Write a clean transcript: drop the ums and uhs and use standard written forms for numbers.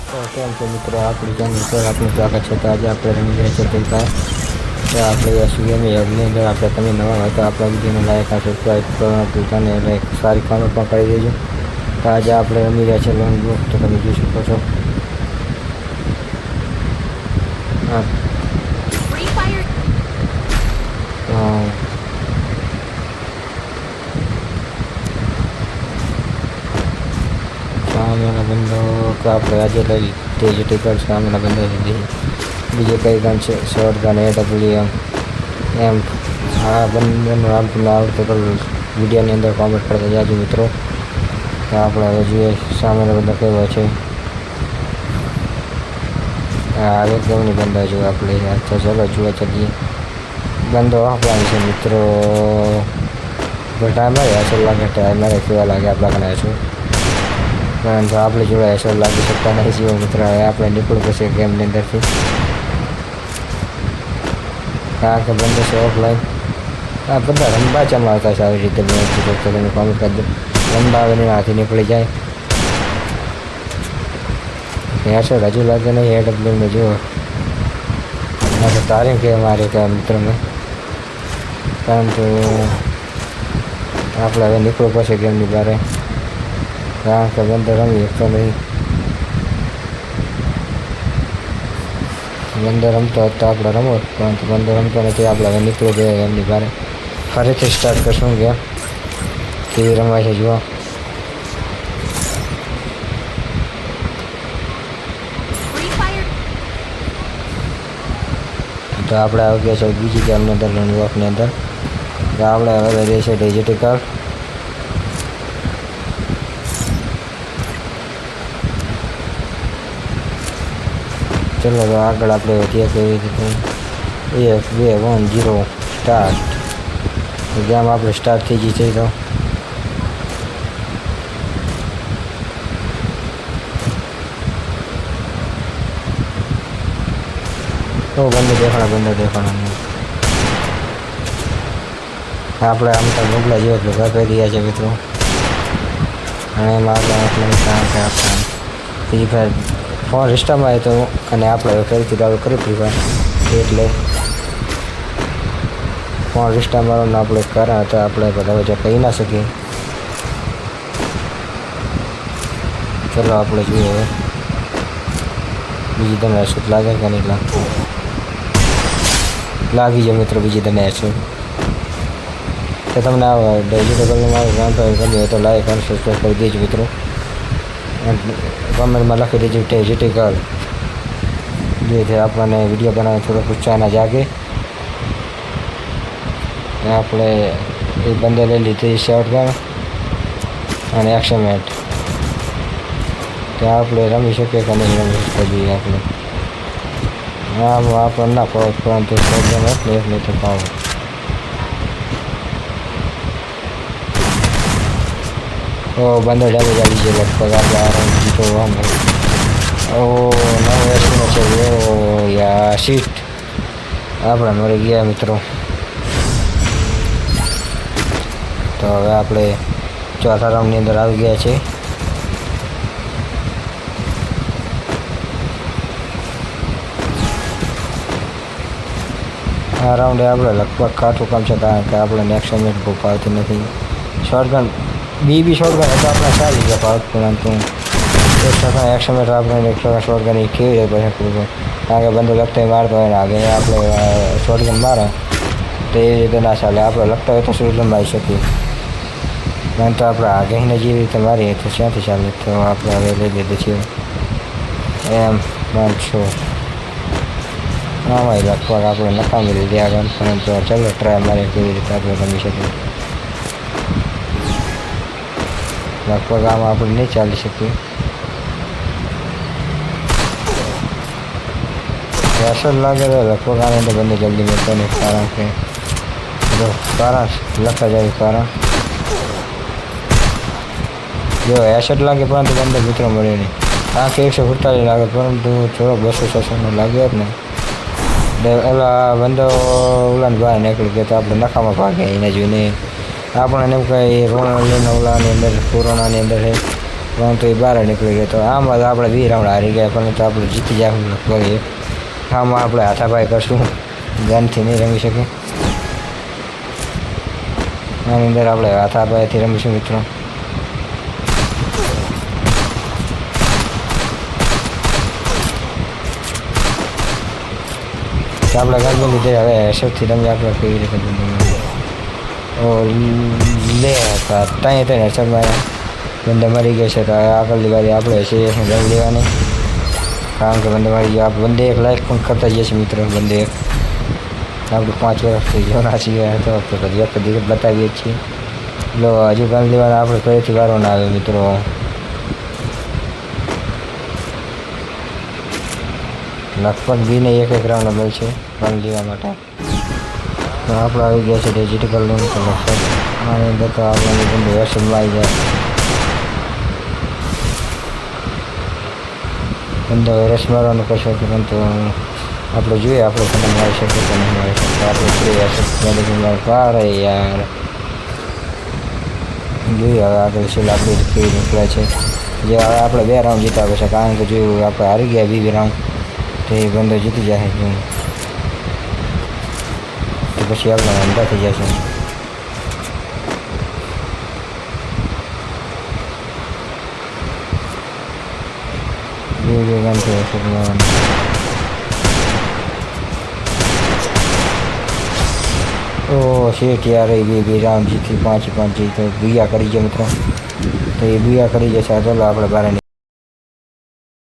તો કેમ છે મિત્રો, આપણી ચેનલ પર આપનું સ્વાગત છે. તો આજે આપણે રમી રહ્યા છીએ તો આપણે એસવીએમની અંદર આપણે તમે નવા હોય તો આપણા વિડીયોને લાઈક અને સબસ્ક્રાઈબ કરવાનું ભૂલતા નહીં, એટલે સારી કોમેન્ટ પણ કરી દેજો. તો આજે આપણે રમી રહ્યા છીએ લોન બ્લોક, તો તમે જોઈ શકો છો. હા સામેના બંધો કે આપણે આજે લઈ તે જે ટિકટ સામેના બંધો લીધી. બીજે કઈ ગન છે, શોર્ટ ગન, AWM એમ. આ બંનેનું નામ તમને આવડતું તો વિડીયોની અંદર કોમેન્ટ કરતા જાજો મિત્રો. તો આપણે હવે જોઈએ સામેનો બંધો કેવો છે. હા, એકદમની બંધો જોઈએ આપણે. તો ચલો જોવા ચલીએ. બંધો આપવાની છે મિત્રો. ટાઈમ લાગે અસર લાગે, ટાઈમ લાગે કેવા લાગે આપણા ગણાય છું. પરંતુ આપણે જોડે અસર લાગી શકતા નહીં જીવો મિત્ર. આપણે નીકળવું પડશે ગેમની અંદરથી, કારણ કે બંધ છે ઓફલાઈન. હા, બધા રંબા ચમાવતા છે આવી રીતે. મેં કીધું તો તમે કોમેન્ટ કરી દો. રંબા આવીને હાથી નીકળી જાય. અસર હજુ લાગે નહીં. AWને જુઓ, તો તારીખ કે મારે કે મિત્રોને. પરંતુ આપણે હવે નીકળવું પડશે ગેમની બહાર, કારણ કે બંધ રમી શકતો નહીં. બંધ રમતો હતો આપણે રમો, પરંતુ બંધ રમતો નથી. આપણે હવે નીકળવું જોઈએ એમની બહાર. ફરીથી સ્ટાર્ટ કરશું ગેમ. કેવી રમાય છે જુઓ. તો આપણે આવી ગયા છે બીજી ગેમની અંદર, લોન વોકની અંદર. તો આપણે હવે લઈએ છીએ ડિજિટલ. ચલો તો આગળ આપણે વધીએ કેવી રીતે. 1 2 1 0 સ્ટાર્ટ. ગેમ આપણે સ્ટાર્ટ થઈ ગઈ છે. તો બંધ દેખાણા આપણે આમ તો મોકલા જેવો ભેગા કરી રહ્યા છે મિત્રો. અને એમાં આપણે કારણ કે આપણે ફ્રી ફાયર ફોન રિસ્ટામાં આવે તો, અને આપણે ફરીથી ચાલુ કરી ફ્રી ફાયર, એટલે ફોન રિસ્ટા મારવાનું આપણે કારણ હતા. આપણે બધા વચ્ચે કહી ના શકીએ. ચલો આપણે જોઈએ હવે બીજી તમને અસર લાગે કે નહીં લાગતું. લાગી જાય મિત્રો બીજી તમને અસર. તો તમને આ ડિજિટલનું મારું ગામ ગમ્યું હોય તો લાઈક અને સબસ્ક્રાઈબ કરી દેજો મિત્રો. કમેન્ટમાં લખી દેજો ડિજિટલ, જેથી આપણને વિડીયો બનાવવાનો થોડોક ઉત્સાહ ના જાગે. આપણે એ બંને લઈ લીધી શોર્ટ ગન અને એક્સમેટ. ત્યાં આપણે રમી શકીએ કે નહીં રમી શકતા જોઈએ આપણે. આમ આપણને ના પાવ, પરંતુ શોર્ટ ગન એટલે તો પાવ. ઓ બંદર ડાબી આવી છે લગભગ. આપણે આરામ જીતો આમ. ઓ 9 એસનો છે. ઓ યા શીટ, આપણે મરી ગયા મિત્રો. તો હવે આપણે ચોથા રાઉન્ડની અંદર આવી ગયા છે. આ રાઉન્ડે આપણે લગભગ કાઠું કામ છે, કારણ કે આપણે નેક્સ્ટ મિનિટ બહુ ફાવતી નથી. શોર્ટગન બી શોર્ટગન હતો આપણે સારી રીતે ફાવત, પરંતુ 1% એક્સમેટ આપણે 1% શોર્ટગન એ કેવી રીતે પછી કરવું, કારણ કે બંધ લગતા મારતો હોય ને આગળ આપણે શોર્ટગન મારે તો એ રીતે ના ચાલે. આપણે લગતા હોય તો શોર્ટગન મારી શકીએ, પરંતુ આપણે આગળને જેવી રીતે મારીએ તો ક્યાંથી ચાલે. તો આપણે હવે લઈ લીધું છે M1 આમાં લગભગ આપણે નકામી લીધી આગળ, પરંતુ ચાલો ટ્રાય મારીએ કેવી રીતે આપણે રમી શકીએ. લગભગ આમાં આપણે નહીં ચાલી શકીએ. અસર લાગે તો લગભગ આને તો બંને જલ્દી મળતો નહીં, કારણ કે જો કારણ લખતા જાય કારણ જો એસેટ લાગે, પરંતુ બંને મિત્રો મળે નહીં. કારણ કે 148 લાગે, પરંતુ થોડો 200-600 લાગ્યો હોત ને. ઓલા બંદો ઓલાને બહાર નીકળી ગયો તો આપણે નખામાં ભાગે એને જોઈને. આપણે એમ કંઈ રોનાલ્ડોના ઓલાની અંદર કોરોનાની અંદર છે, પરંતુ એ બહાર નીકળી ગયો. તો આમાં તો આપણે 2 રાઉન્ડ હારી ગયા, પરંતુ આપણે જીતી જાય લગભગ. આમાં આપણે હાથાપાઈ કરશું, ગનથી નહીં રમી શકીએ. આની અંદર આપણે હાથાપાઈથી રમીશું મિત્રો. આપણે ગન લીધે હવે હેડશોટથી રમી આપણે કેવી રીતે ઓ લે હતા ત્યાં હેડશોટ માર્યા, બંદા મરી ગયા છે. તો આગળની વારી આપણે છે રમી લેવાની, કારણ કે બંદા મરી ગયા. બંદે એક લાઈફ પણ કરતા જઈએ છીએ મિત્રો. બંદે એક આપણે 5 વર્ષથી જોના છીએ તો પછી એક દિવસ બતાવીએ છીએ. લો હજુ ગન લેવાના આપણે ફરીથી વારો ના આવે મિત્રો. લગભગ બીને એક રાઉન્ડ મળશે ગન લેવા માટે. તો આપણે આવી ગયા છે ડિજિટલ લોન. તો લગભગ આની અંદર તો આપણે બંને હેડશોટમાં આવી જાય. બંદો રસ મારવાનું કશો પરંતુ આપણે જોઈએ આપણે તમને મારી શકીએ કે નહીં મારી શકીએ. આપણે જોઈએ હેડશોટ અરે યાર જોઈએ હવે આગળ શું આપણે કેવી નીકળે છે. જે હવે આપણે 2 રાઉન્ડ જીતાવે છે, કારણ કે જોયું આપણે હારી ગયા 2 રાઉન્ડ, તો એ બંદો જીતી જાય છે. તો પછી આપણે અંદા થઈ જશે. બે ગન થઈ ઓ શેઠ યાર, એ 2 રાઉન્ડ જીતી 5-5 જીતો બુયા કરી ગયા મિત્રો. તો એ બુયા કરી જશે. ચાલો આપણે બહાર